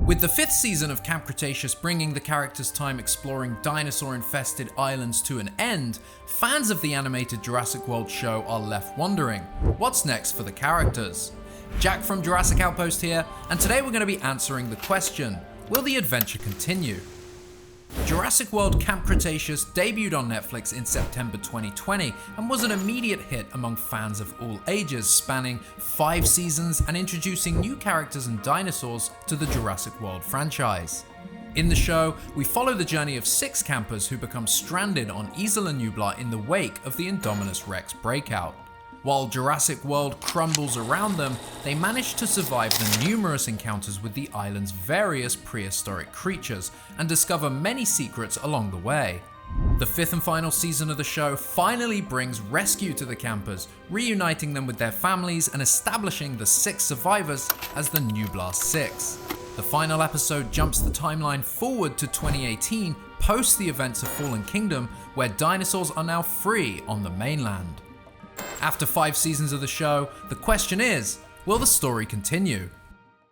With the 5th season of Camp Cretaceous bringing the characters' time exploring dinosaur-infested islands to an end, fans of the animated Jurassic World show are left wondering, what's next for the characters? Jack from Jurassic Outpost here, and today we're going to be answering the question, will the adventure continue? Jurassic World Camp Cretaceous debuted on Netflix in September 2020 and was an immediate hit among fans of all ages, spanning 5 seasons and introducing new characters and dinosaurs to the Jurassic World franchise. In the show, we follow the journey of 6 campers who become stranded on Isla Nublar in the wake of the Indominus Rex breakout. While Jurassic World crumbles around them, they manage to survive the numerous encounters with the island's various prehistoric creatures and discover many secrets along the way. The 5th and final season of the show finally brings rescue to the campers, reuniting them with their families and establishing the 6 survivors as the Nublar 6. The final episode jumps the timeline forward to 2018, post the events of Fallen Kingdom, where dinosaurs are now free on the mainland. After 5 seasons of the show, the question is, will the story continue?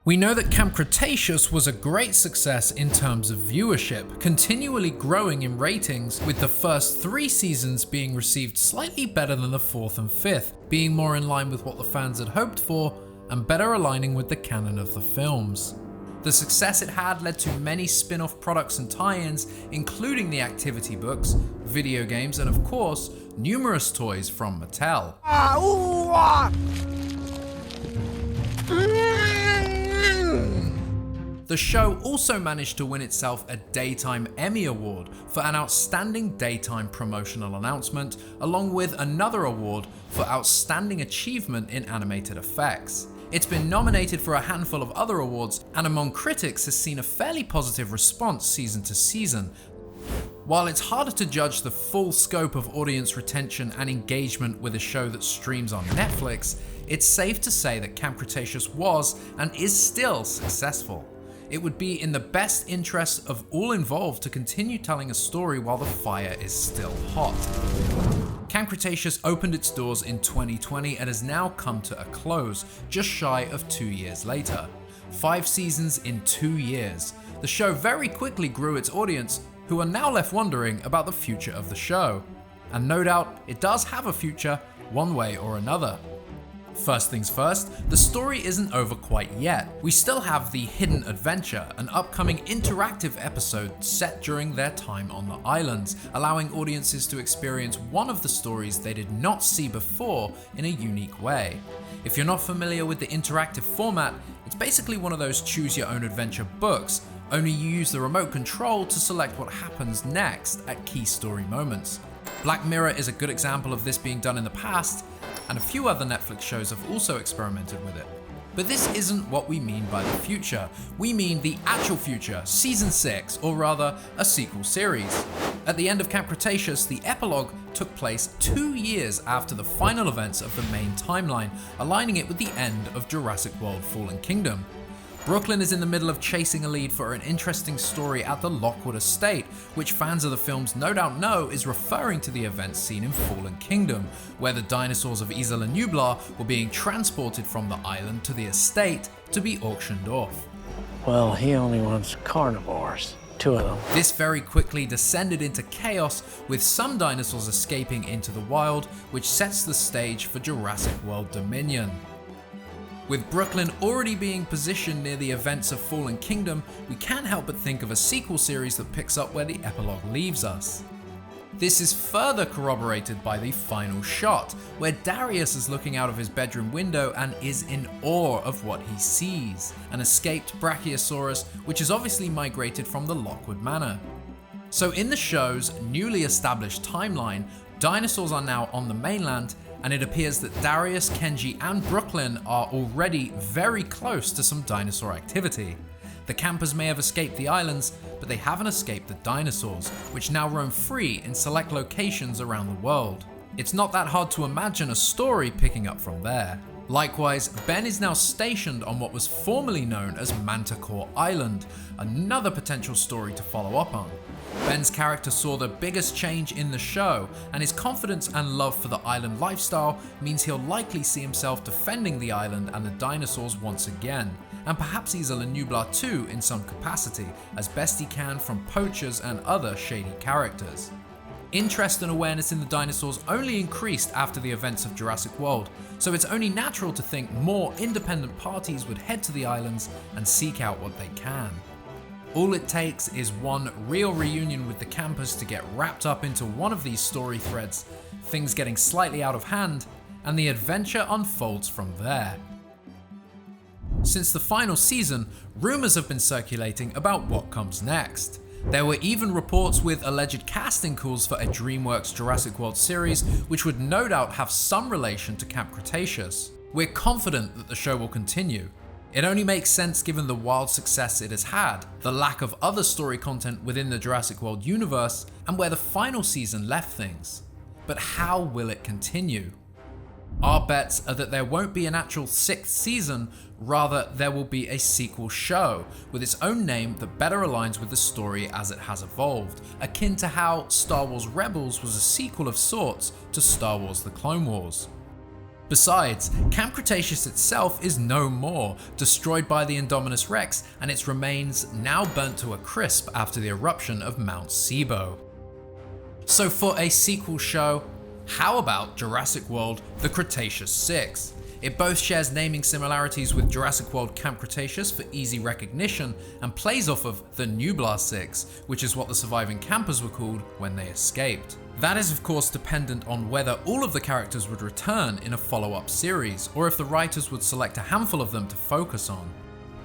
We know that Camp Cretaceous was a great success in terms of viewership, continually growing in ratings, with the first 3 seasons being received slightly better than the 4th and 5th, being more in line with what the fans had hoped for, and better aligning with the canon of the films. The success it had led to many spin-off products and tie-ins, including the activity books, video games, and of course, numerous toys from Mattel. The show also managed to win itself a Daytime Emmy Award for an outstanding daytime promotional announcement, along with another award for outstanding achievement in animated effects. It's been nominated for a handful of other awards, and among critics has seen a fairly positive response season to season. While it's harder to judge the full scope of audience retention and engagement with a show that streams on Netflix, it's safe to say that Camp Cretaceous was and is still successful. It would be in the best interest of all involved to continue telling a story while the fire is still hot. Camp Cretaceous opened its doors in 2020 and has now come to a close, just shy of 2 years later. 5 seasons in 2 years. The show very quickly grew its audience, who are now left wondering about the future of the show. And no doubt, it does have a future, one way or another. First things first, the story isn't over quite yet. We still have the Hidden Adventure, an upcoming interactive episode set during their time on the islands, allowing audiences to experience one of the stories they did not see before in a unique way. If you're not familiar with the interactive format, it's basically one of those choose your own adventure books, only you use the remote control to select what happens next at key story moments. Black Mirror is a good example of this being done in the past, and a few other Netflix shows have also experimented with it. But this isn't what we mean by the future. We mean the actual future, season 6, or rather, a sequel series. At the end of Camp Cretaceous, the epilogue took place 2 years after the final events of the main timeline, aligning it with the end of Jurassic World Fallen Kingdom. Brooklyn is in the middle of chasing a lead for an interesting story at the Lockwood estate, which fans of the films no doubt know is referring to the events seen in Fallen Kingdom, where the dinosaurs of Isla Nublar were being transported from the island to the estate to be auctioned off. Well, he only wants carnivores. 2 of them. This very quickly descended into chaos, with some dinosaurs escaping into the wild, which sets the stage for Jurassic World Dominion. With Brooklyn already being positioned near the events of Fallen Kingdom, we can't help but think of a sequel series that picks up where the epilogue leaves us. This is further corroborated by the final shot, where Darius is looking out of his bedroom window and is in awe of what he sees, an escaped Brachiosaurus which has obviously migrated from the Lockwood Manor. So in the show's newly established timeline, dinosaurs are now on the mainland, and it appears that Darius, Kenji, and Brooklyn are already very close to some dinosaur activity. The campers may have escaped the islands, but they haven't escaped the dinosaurs, which now roam free in select locations around the world. It's not that hard to imagine a story picking up from there. Likewise, Ben is now stationed on what was formerly known as Manticore Island, another potential story to follow up on. Ben's character saw the biggest change in the show, and his confidence and love for the island lifestyle means he'll likely see himself defending the island and the dinosaurs once again, and perhaps he's a Le Nublar too in some capacity, as best he can from poachers and other shady characters. Interest and awareness in the dinosaurs only increased after the events of Jurassic World, so it's only natural to think more independent parties would head to the islands and seek out what they can. All it takes is one real reunion with the campers to get wrapped up into one of these story threads, things getting slightly out of hand, and the adventure unfolds from there. Since the final season, rumors have been circulating about what comes next. There were even reports with alleged casting calls for a DreamWorks Jurassic World series, which would no doubt have some relation to Camp Cretaceous. We're confident that the show will continue. It only makes sense given the wild success it has had, the lack of other story content within the Jurassic World universe, and where the final season left things. But how will it continue? Our bets are that there won't be an actual 6th season, rather there will be a sequel show with its own name that better aligns with the story as it has evolved, akin to how Star Wars Rebels was a sequel of sorts to Star Wars The Clone Wars. Besides, Camp Cretaceous itself is no more, destroyed by the Indominus Rex and its remains now burnt to a crisp after the eruption of Mount Sibo. So for a sequel show, how about Jurassic World The Cretaceous 6? It both shares naming similarities with Jurassic World Camp Cretaceous for easy recognition and plays off of the Nublar 6, which is what the surviving campers were called when they escaped. That is of course dependent on whether all of the characters would return in a follow-up series, or if the writers would select a handful of them to focus on.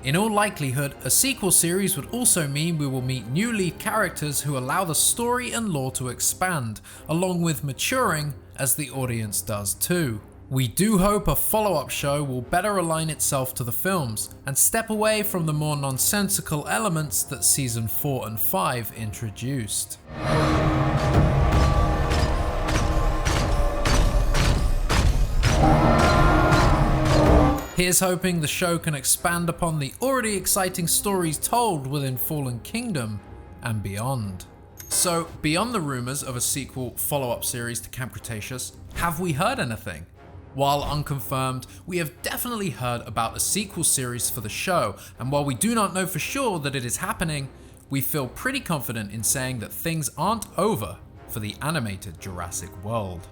In all likelihood, a sequel series would also mean we will meet new lead characters who allow the story and lore to expand, along with maturing as the audience does too. We do hope a follow-up show will better align itself to the films and step away from the more nonsensical elements that season 4 and 5 introduced. Here's hoping the show can expand upon the already exciting stories told within Fallen Kingdom and beyond. So, beyond the rumors of a sequel follow-up series to Camp Cretaceous, have we heard anything? While unconfirmed, we have definitely heard about a sequel series for the show, and while we do not know for sure that it is happening, we feel pretty confident in saying that things aren't over for the animated Jurassic World.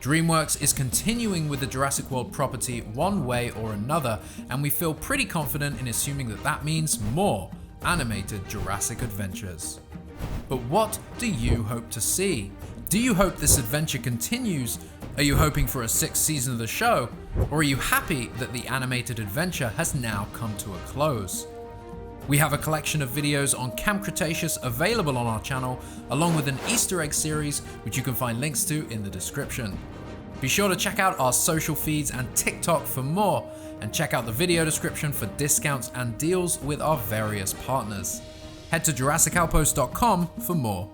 DreamWorks is continuing with the Jurassic World property one way or another, and we feel pretty confident in assuming that that means more animated Jurassic adventures. But what do you hope to see? Do you hope this adventure continues? Are you hoping for a 6th season of the show? Or are you happy that the animated adventure has now come to a close? We have a collection of videos on Camp Cretaceous available on our channel, along with an Easter egg series which you can find links to in the description. Be sure to check out our social feeds and TikTok for more, and check out the video description for discounts and deals with our various partners. Head to JurassicOutpost.com for more.